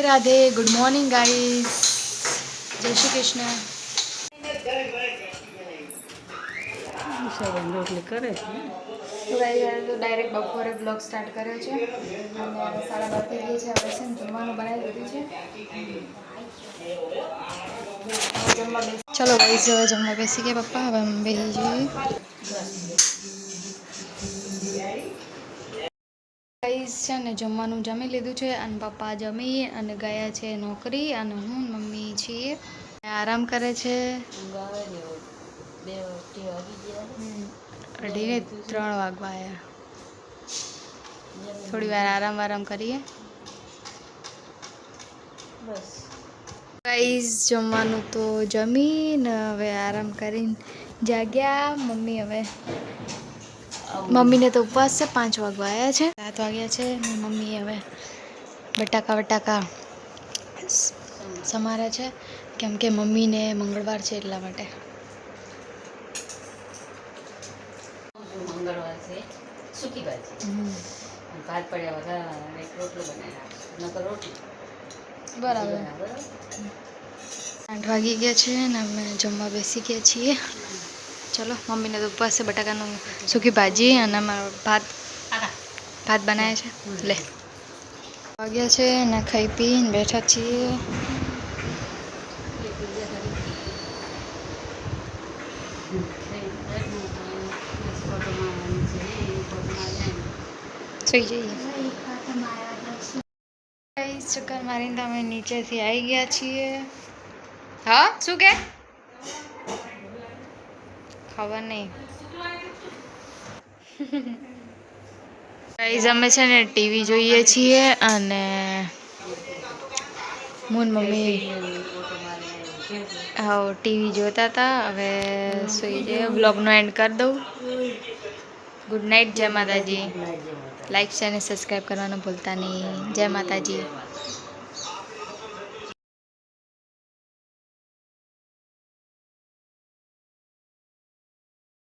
Radhe good morning guys जय श्री कृष्ण રોટલી કરે છે તો ડાયરેક્ટ બપોરે બ્લોગ સ્ટાર્ટ કર્યો છે અને 12:30 થઈ ગઈ છે હવે છે ને જમવાનું બનાવી દીધું છે ચલો ગાઈસ હવે જમવા બેસી ગયા પપ્પા હવે અમે બેસી જઈએ ગાઈસ છે ને જમવાનું જમી લીધું છે અને પપ્પા જમી અને ગયા છે નોકરી અને હું મમ્મી છીએ આરામ કરે છે 2:30 વાગવા આવ્યા થોડી વાર આરામ કરીએ બસ ગાઈસ જમવાનું તો જમીને હવે આરામ કરીને જાગ્યા મમ્મી હવે મમ્મીને તો ઉપવાસ છે 5 વાગવા આવ્યા છે 7 વાગ્યા છે મમ્મી હવે બટાકા સમારે છે કેમ કે મમ્મીને મંગળવાર છે એટલા માટે મંગળવાર છે સૂકી ભાજી ભાત પડ્યા વગર એક રોટલો બનાવી નકર રોટલી બરાબર 8 વાગી ગયા છે ને અમે જમવા બેસી ગયા છીએ ચલો મમ્મીને તો ઉપવાસ છે બટાકાનું સૂકી ભાજી અને અમારો ભાત બનાવે છે લે વાગ્યા છે ને ખાઈ પીને બેઠા છીએ સુઈ જઈએ ચક્કર મારીને અમે નીચેથી આવી ગયા છીએ હા શું કે ખબર નહીં ગાઈઝ અમે છે ને ટીવી જોઈએ છીએ અને મૂન મમ્મી હા ટીવી જોતા હતા હવે સુઈ જઈએ બ્લોગનો એન્ડ કરી દઉં ગુડ નાઇટ જય માતાજી લાઈક શેર અને સબસ્ક્રાઈબ કરવાનું ભૂલતા નહીં જય માતાજી